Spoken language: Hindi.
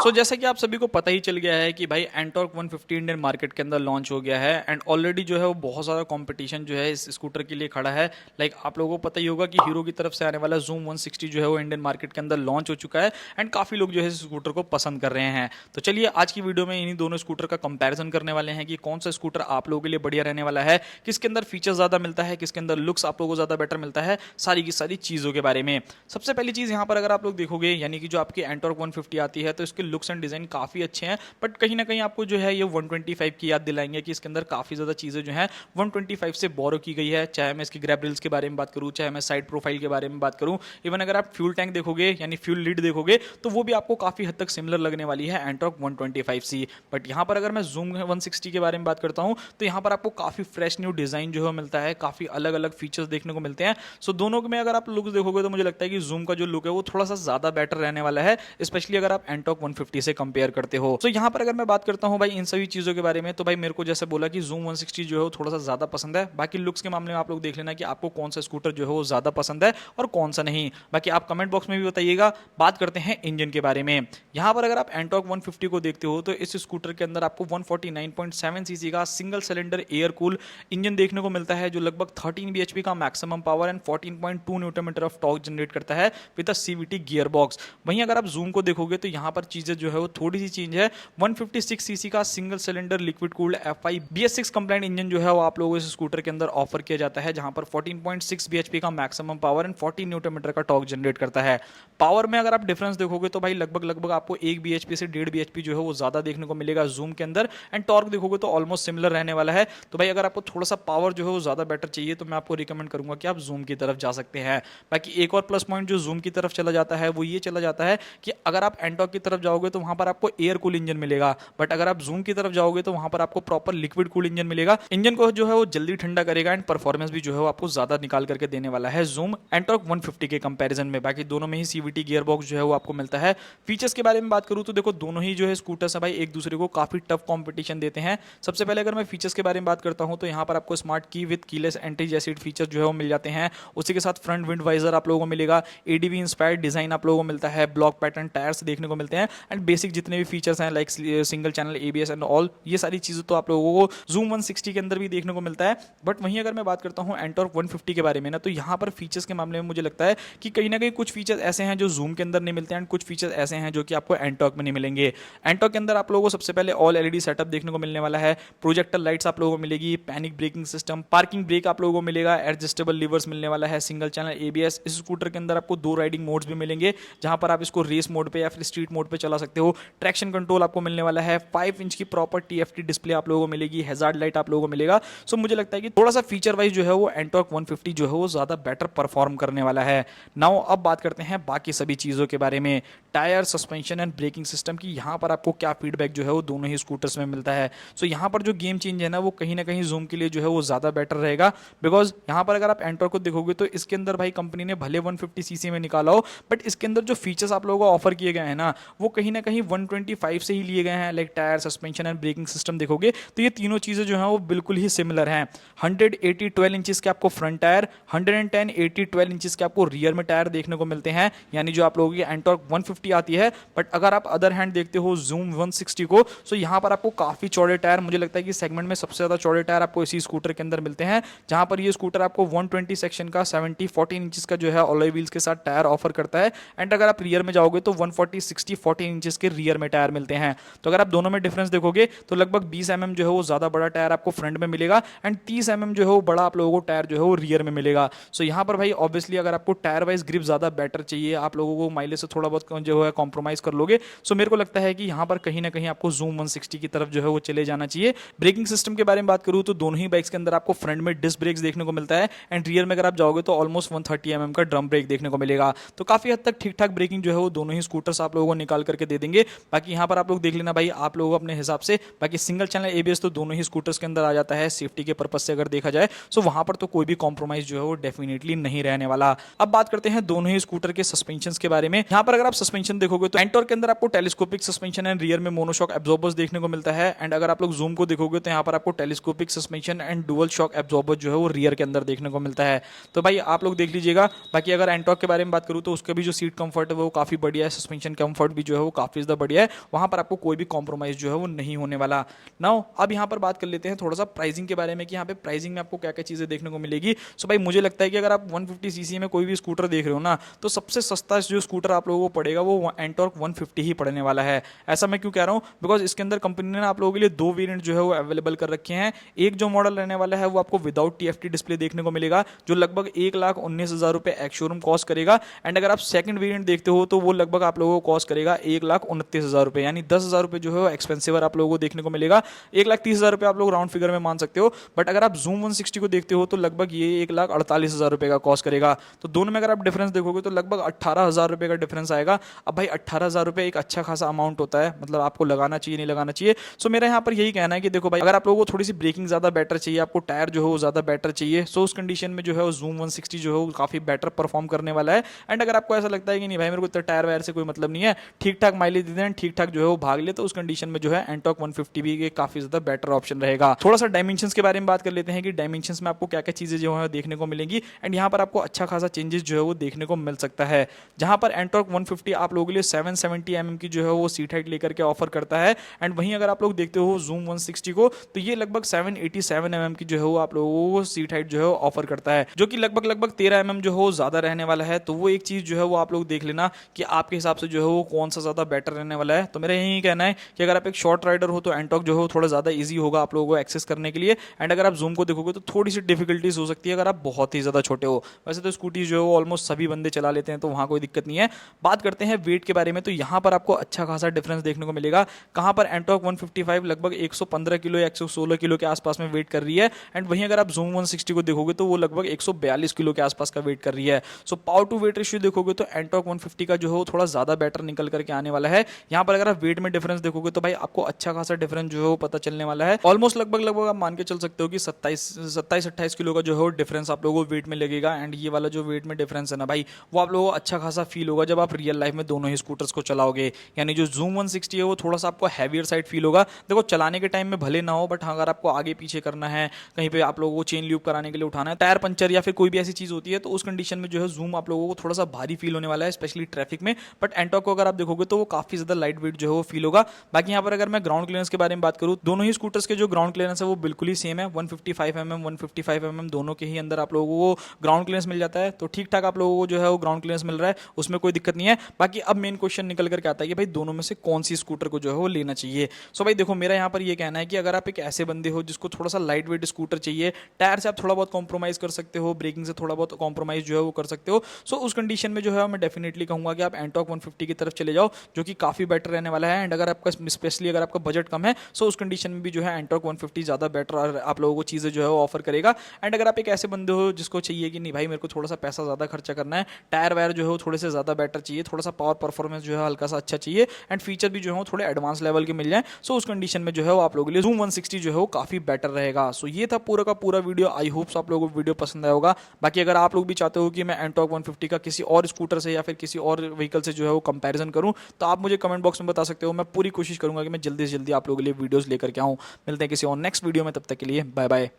सो जैसा कि आप सभी को पता ही चल गया है कि भाई एंटॉर्क 150 इंडियन मार्केट के अंदर लॉन्च हो गया है एंड ऑलरेडी जो है वो बहुत ज़्यादा कंपटीशन जो है इस स्कूटर के लिए खड़ा है। लाइक आप लोगों को पता ही होगा कि हीरो की तरफ से आने वाला जूम 160 जो है वो इंडियन मार्केट के अंदर लॉन्च हो चुका है एंड काफ़ी लोग जो है इस स्कूटर को पसंद कर रहे हैं। तो चलिए आज की वीडियो में इन्हीं दोनों स्कूटर का कंपैरिजन करने वाले हैं कि कौन सा स्कूटर आप लोगों के लिए बढ़िया रहने वाला है, किसके अंदर फीचर ज़्यादा मिलता है, किसके अंदर लुक्स आप लोगों को ज़्यादा बेटर मिलता है, सारी की सारी चीज़ों के बारे में। सबसे पहली चीज़ यहाँ पर अगर आप लोग देखोगे यानी कि जो आपकी एंटॉर्क 150 आती है तो इसके लुक्स एंड डिज़ाइन काफ़ी अच्छे हैं, बट कहीं ना कहीं आपको जो है ये 125 की याद दिलाएंगे कि इसके अंदर काफ़ी ज़्यादा चीज़ें जो है 125 से बोरो की गई है। चाहे मैं इसकी ग्रैब रेल्स के बारे में बात करूँ, चाहे मैं साइड प्रोफाइल के बारे में बात करूँ, इवन अगर आप फ्यूल टैंक देखोगे यानी फ्यूल लीड देखोगे तो वो भी आपको काफ़ी हद तक सिमिलर लगने वाली है एंटॉर्क 125C। बट यहाँ पर अगर मैं जूम 160 के बारे में बात करता हूँ तो यहाँ पर आपको काफ़ी फ्रेश न्यू डिज़ाइन जो है मिलता है, काफ़ी अलग अलग फीचर्स देखने को मिलते हैं। सो दोनों में अगर आप लुक्स देखोगे तो मुझे लगता है कि जूम का जो लुक है वो थोड़ा सा ज़्यादा बेटर रहने वाला है, स्पेशली अगर आप एंटॉर्क 150 से कंपेयर करते हो। तो यहाँ पर अगर मैं बात करता हूँ भाई इन सभी चीज़ों के बारे में तो भाई मेरे को जैसे बोला कि जूम 160 जो है वो थोड़ा सा ज़्यादा पसंद है। बाकी लुक्स के मामले में आप लोग देख लेना कि आपको कौन सा स्कूटर जो है वो ज़्यादा पसंद है और कौन सा नहीं। बाकी आप कमेंट बॉक्स में भी बताइएगा। बात करते हैं इंजन के बारे में। यहाँ पर अगर आप एंटॉर्क 150 को देखते हो तो इस स्कूटर के अंदर आपको 149.7 सीसी का single cylinder air cool engine देखने को मिलता है जो लगभग 13 bhp का maximum power and 14.2 newton metre of torque generate करता है with a CVT gear box. वहीं अगर आप जूम को देखोगे तो यहाँ पर चीजें जो है वो थोड़ी सी चेंज है। 156 सीसी का single cylinder liquid cooled F5 BS6 complaint engine जो है वो आप लोगों को इस स्कूटर के अंदर ऑफर किया जाता है, जहां पर 14.6 bhp का maximum power and 14 newton metre का टॉर्क जनरेट करता है। पावर में अगर आप डिफरेंस देखोगे तो भाई लगभग आपको 1 bhp से 1.5 bhp जो है वो ज्यादा देखने को मिलेगा जूम के अंदर एंड टॉर्क देखोगे तो ऑलमोस्ट सिमिलर रहने वाला है। तो भाई अगर आपको थोड़ा सा पावर जो है वो ज्यादा बेटर चाहिए तो मैं आपको रिकमेंड करूंगा कि आप जूम की तरफ जा सकते हैं। बाकी एक और प्लस पॉइंट जो जूम की तरफ चला जाता है वो ये चला जाता है कि अगर आप एंटॉर्क की तरफ जाओगे तो वहां पर आपको एयर कूल इंजन मिलेगा, बट अगर आप जूम की तरफ जाओगे तो वहां पर आपको प्रॉपर लिक्विड कूल इंजन मिलेगा। इंजन को जो है वो जल्दी ठंडा करेगा एंड परफॉर्मेंस भी जो है वो आपको ज्यादा निकाल करके देने वाला है जूम एंटॉर्क 150 के कंपैरिजन में। बाकी दोनों में ही सीवीटी गियर बॉक्स जो है वो आपको मिलता है। फीचर्स के बारे में बात करूं तो देखो दोनों ही जो है स्कूटर्स है भाई एक दूसरे को काफी टफ कंपटीशन देते हैं। सबसे पहले अगर मैं फीचर्स के बारे में बात करता हूं तो यहाँ पर आपको स्मार्ट की विद कीलेस एंट्री जैसे फीचर जो है वो मिल जाते हैं। उसी के साथ फ्रंट विंड वाइजर आप लोगों को मिलेगा, एडीवी इंस्पायर्ड डिजाइन आप लोगों को मिलता है, ब्लॉक पैटर्न टायर्स देखने को मिलते हैं एंड बेसिक जितने भी फीचर्स हैं like single channel ABS and all, ये सारी चीजें तो आप लोगों को जूम 160 के अंदर भी देखने को मिलता है। बट वहीं अगर मैं बात करता हूं एंटॉर्क 150 के बारे में ना तो यहाँ पर फीचर्स के मामले में मुझे लगता है कि कहीं ना कहीं कुछ फीचर्स ऐसे हैं जो जूम के अंदर नहीं मिलते हैं एंड कुछ फीचर्स ऐसे हैं जो कि आपको एंटॉर्क में नहीं मिलेंगे। एंटॉर्क के अंदर आप लोगों को सबसे पहले ऑल एलईडी सेटअप देखने को मिलने वाला है, प्रोजेक्टर लाइट्स आप लोगों को मिलेगी, panic braking system, parking brake आप लोगों को मिलेगा, एडजस्टेबल लीवर्स मिलने वाला है, सिंगल चैनल एबीएस। इस स्कूटर के अंदर आपको 2 राइडिंग मोड्स भी मिलेंगे जहां पर आप इसको रेस मोड पे या फिर स्ट्रीट मोड पे चला सकते हो। ट्रैक्शन कंट्रोल आपको मिलने वाला है, 5 इंच की प्रॉपर टीएफटी डिस्प्ले आप लोगों को मिलेगी, हैजार्ड लाइट आप लोगों को मिलेगा। सो मुझे लगता है कि थोड़ा सा फीचर वाइज जो है वो एंटॉर्क 150 जो है वो ज्यादा बेटर परफॉर्म करने वाला है। नाउ अब बात करते हैं बाकी सभी चीजों के बारे में, tyre, suspension and braking system की यहाँ पर आपको क्या फीडबैक जो है वो दोनों ही स्कूटर्स में मिलता है। सो यहाँ पर जो गेम चेंज है ना वो कहीं ना कहीं जूम के लिए जो है वो ज्यादा बेटर रहेगा, बिकॉज यहाँ पर अगर आप एंटॉर्क को देखोगे तो इसके अंदर भाई कंपनी ने भले 150cc में निकाला हो बट इसके अंदर जो फीचर्स आप लोगों को ऑफर किए गए हैं ना वो कहीं ना कहीं 125 से ही लिए गए हैं। Like tyre, suspension and braking system देखोगे तो ये तीनों चीजें जो हैं वो बिल्कुल ही सिमिलर हैं। 180 12 इंचेस के आपको फ्रंट टायर, 110 80 12 इंचेस के आपको रियर में टायर देखने को मिलते हैं, यानी जो आप लोगों की एंटॉर्क 150 आती है। बट अगर आप अदर हैंड देखते हो जूम 160 को तो यहाँ पर आपको काफी चौड़े टायर, मुझे लगता है कि सेगमेंट में सबसे ज्यादा चौड़े टायर आपको इसी स्कूटर के अंदर मिलते हैं, जहां पर ये स्कूटर आपको 120 सेक्शन का 70 14 इंचेस का जो है अलॉय व्हील्स के साथ टायर ऑफर करता है। एंड अगर आप रियर में जाओगे तो 140 60 14 इंचेस के रियर में टायर मिलते हैं। तो अगर आप दोनों में डिफरेंस देखोगे तो लगभग 20 mm जो है वो ज्यादा बड़ा टायर आपको फ्रंट में मिलेगा एंड 30 mm जो है वो बड़ा आप लोगों को टायर जो है वो रियर में मिलेगा। सो यहाँ पर भाई ऑब्वियसली अगर आपको टायर वाइज ग्रिप ज्यादा बेटर चाहिए, आप लोगों को माइलेज से थोड़ा बहुत जो है कॉम्प्रोमाइज कर लोगे, सो मेरे को लगता है कि यहाँ पर कहीं ना कहीं आपको जूम 160 की तरफ जो है वो चले जाना चाहिए। ब्रेकिंग सिस्टम के बारे में बात करूँ तो दोनों ही बाइक्स के अंदर आपको फ्रंट में डिस्क ब्रेक्स देखने को मिलता है एंड रियर में अगर आप जाओगे तो ऑलमोस्ट 130 mm का ड्रम ब्रेक देखने को मिलेगा। तो काफी हद तक ठीक ठाक ब्रेकिंग जो है वो दोनों ही स्कूटर्स आप लोगों को निकाल करके दे देंगे। बाकी यहाँ पर आप लोग देख लेना भाई आप लोग अपने हिसाब से। बाकी सिंगल चैनल एबीएस तो दोनों ही स्कूटर्स के अंदर आ जाता है सेफ्टी के पर्पज से अगर देखा जाए, सो वहां पर तो कोई भी कॉम्प्रोमाइज जो है वो डेफिनेटली नहीं रहने वाला। अब बात करते हैं दोनों ही स्कूटर के सस्पेंशन के बारे में। यहाँ पर अगर आप सस्पेंशन देखोगे तो एंटॉर्क के अंदर आपको टेलीस्कोपिक सस्पेंशन एंड रियर में मोनोशॉक एब्जॉर्बर्स देखने को मिलता है एंड अगर आप लोग जूम को देखोगे तो यहाँ पर आपको telescopic suspension and dual shock absorber जो है वो रियर के अंदर देखने को मिलता है। तो भाई आप लोग देख लीजिएगा। बाकी अगर एंटॉर्क के बारे में बात करूँ तो उसका भी जो सीट कंफर्ट है वो काफी बढ़िया है, सस्पेंशन कंफर्ट भी जो है वो काफ़ी ज़्यादा बढ़िया है, वहाँ पर आपको कोई भी कॉम्प्रोमाइज़ जो है वो नहीं होने वाला। नाउ अब यहाँ पर बात कर लेते हैं थोड़ा सा प्राइसिंग के बारे में कि यहाँ पे प्राइसिंग में आपको क्या क्या चीज़ें देखने को मिलेगी। सो भाई मुझे लगता है कि अगर आप 150 सीसी में कोई भी स्कूटर देख रहे हो ना, तो सबसे सस्ता जो स्कूटर आप लोगों को पड़ेगा वो एंटॉर्क 150 ही पड़ने वाला है। ऐसा मैं क्यों कह रहा हूँ, बिकॉज इसके अंदर कंपनी ने आप लोगों के लिए दो वेरिएंट जो है वो अवेलेबल कर रखे हैं। एक जो मॉडल रहने वाला है वो आपको विदाउट TFT डिस्प्ले देखने को मिलेगा, जो लगभग 1,19,000 रुपये एक्स शोरूम कॉस्ट करेगा। एंड अगर आप सेकंड वेरिएंट देखते हो तो वो लगभग आप लोगों को कॉस्ट करेगा 1,29,000 रुपये, यानी 10,000 रुपये जो है वो एक्सपेंसिव आप लोगों को देखने को मिलेगा। 1,30,000 रुपये आप लोग राउंड फिगर में मान सकते हो। बट अगर आप जूम 160 को देखते हो तो लगभग ये 1,48,000 रुपये का कॉस्ट करेगा। तो दोनों में अगर आप डिफरेंस देखोगे तो लगभग 18,000 रुपये का डिफरेंस आएगा। अब भाई 18,000 रुपये एक अच्छा खासा अमाउंट होता है, मतलब आपको लगाना चाहिए नहीं लगाना चाहिए। सो मेरा यहाँ पर यही कहना है कि देखो भाई, अगर आप लोगों को थोड़ी सी ब्रेकिंग ज़्यादा बेटर चाहिए, आपको टायर जो है वो ज़्यादा बेटर चाहिए, सो उस कंडीशन में जो है वो जूम 160 जो है वो काफ़ी बेटर परफॉर्म करने वाला है। एंड अगर आपको ऐसा लगता है कि नहीं भाई मेरे को इतना टायर वायर से कोई मतलब नहीं है, ठीक ठाक माइलेज दे दें, ठीक ठाक जो है वो भाग ले, तो उस कंडीशन में जो है एंटॉर्क 150 भी काफ़ी ज़्यादा बेटर ऑप्शन रहेगा। थोड़ा सा डायमेंशंस के बारे में बात कर लेते हैं कि डायमेंशंस में आपको क्या क्या चीज़ें जो है देखने को मिलेंगी। एंड यहाँ पर आपको अच्छा खासा चेंजेस जो है वो देखने को मिल सकता है, जहाँ पर एंटॉर्क 150 आप लोगों के लिए 770 mm की जो है वो सीट हाइट लेकर के ऑफर करता है। एंड वहीं अगर आप लोग देखते हो जूम 160 को, तो ये लगभग 787 mm की जो है वो आप लोगों को सीट हाइट जो है ऑफर करता है, जो कि लगभग 13 mm जो है ज्यादा रहने वाला है। तो वो एक चीज जो है वो आप लोग देख लेना कि आपके हिसाब से जो है वो कौन सा ज्यादा बेटर रहने वाला है। तो मेरा यही कहना है कि अगर आप एक शॉर्ट राइडर हो तो एंटॉर्क जो है वो थोड़ा ज्यादा ईजी होगा आप लोगों को एक्सेस करने के लिए। एंड अगर आप जूम को देखोगे तो थोड़ी सी डिफिकल्टीज हो सकती है अगर आप बहुत ही ज्यादा छोटे हो। वैसे तो स्कूटी जो है वो ऑलमोस्ट सभी बंदे चला लेते हैं, तो वहाँ कोई दिक्कत नहीं है। बात करते हैं वेट के बारे में, तो यहाँ पर आपको अच्छा खासा डिफरेंस देखने को मिलेगा। कहाँ पर एंटॉर्क 155 लगभग 115 किलो या 116 किलो के आसपास में वेट कर रही है। एंड वहीं अगर आप जूम 160 को देखोगे तो वो लगभग 142 किलो के आसपास का वेट कर रही है। So power to weight ratio देखोगे तो एंटॉर्क 150 का जो है वो थोड़ा ज्यादा बेटर निकल करके आने वाला है। यहाँ पर अगर आप वेट में डिफरेंस देखोगे तो भाई आपको अच्छा खासा डिफरेंस जो है वो पता चलने वाला है। ऑलमोस्ट लगभग आप मान के चल सकते हो कि 27-28 किलो का जो है वो डिफरेंस आप लोगों को वेट में लगेगा। एंड ये वाला जो वेट में डिफरेंस है ना भाई, वो आप लोगों को अच्छा खासा फील होगा जब आप रियल लाइफ में दोनों ही स्कूटर्स को चलाओगे। यानी जो जूम 160 है वो थोड़ा सा आपको हैवियर साइड फील होगा। देखो चलाने के टाइम में भले ना हो, बट अगर आपको आगे पीछे करना है, कहीं पे आप लोगों को चेन ल्यूब कराने के लिए उठाना है, टायर पंचर या फिर कोई भी ऐसी चीज होती है, तो उस कंडीशन में जो है जूम आप लोगों को थोड़ा सा भारी फील होने वाला है, स्पेशली ट्रैफिक में। बट एंटॉर्क को अगर आप देखोगे तो वो काफी ज्यादा लाइट वेट जो है वो फील होगा। बाकी यहाँ पर अगर मैं ग्राउंड क्लियरेंस के बारे में बात करूँ, दोनों ही स्कूटर्स के जो ग्राउंड क्लियरेंस है वो बिल्कुल ही सेम है। 155 mm 155 mm दोनों के ही अंदर आप लोगों को ग्राउंड क्लियरेंस मिल जाता है। तो ठीक ठाक आप लोगों को जो है वो ग्राउंड क्लियरेंस मिल रहा है, उसमें कोई दिक्कत नहीं है। बाकी अब मेन क्वेश्चन निकल करके आता है कि भाई दोनों में से कौन सी स्कूटर को जो है वो लेना चाहिए। सो भाई देखो मेरा यहाँ पर ये कहना है कि अगर आप एक ऐसे बंदे हो जिसको थोड़ा सा लाइट वेट स्कूटर चाहिए, टायर से आप थोड़ा बहुत कॉम्प्रोमाइज कर सकते हो, ब्रेकिंग से थोड़ा बहुत कॉम्प्रोमाइज जो है वो कर सकते हो, सो उस कंडीशन में जो है मैं डेफिनेटली कहूंगा कि आप एंटॉर्क 150 की तरफ चले जाओ, जो कि काफी बेटर रहने वाला है। एंड अगर आपका स्पेशली अगर आपका बजट कम है, सो उस कंडीशन में भी जो है एंटॉर्क 150 ज्यादा बेटर आप लोगों को चीजें जो है वो ऑफर करेगा। एंड अगर आप एक ऐसे बंदे हो जिसको चाहिए कि नहीं भाई मेरे को थोड़ा सा पैसा ज्यादा खर्चा करना है, टायर वायर जो है वो थोड़े से ज्यादा बेटर चाहिए, थोड़ा सा पावर परफॉर्मेंस जो है हल्का सा अच्छा चाहिए, एंड फीचर भी जो है थोड़े एडवांस लेवल के मिल जाए, सो उस कंडीशन में जो है वो आप लोगों के लिए जूम 160 जो है वो काफी बेटर रहेगा। सो ये था पूरा का पूरा वीडियो। आई होप्स आप लोगों को वीडियो पसंद आया होगा। बाकी अगर आप लोग भी चाहते हो कि मैं एंटॉर्क 150 का किसी और स्कूटर से या फिर किसी और व्हीकल से जो है वो कंपैरिजन करूं, तो आप मुझे कमेंट बॉक्स में बता सकते हो। मैं पूरी कोशिश करूंगा कि मैं जल्दी से जल्दी आप लोगों के लिए वीडियोस लेकर के आऊं। मिलते हैं किसी और नेक्स्ट वीडियो में, तब तक के लिए बाय बाय।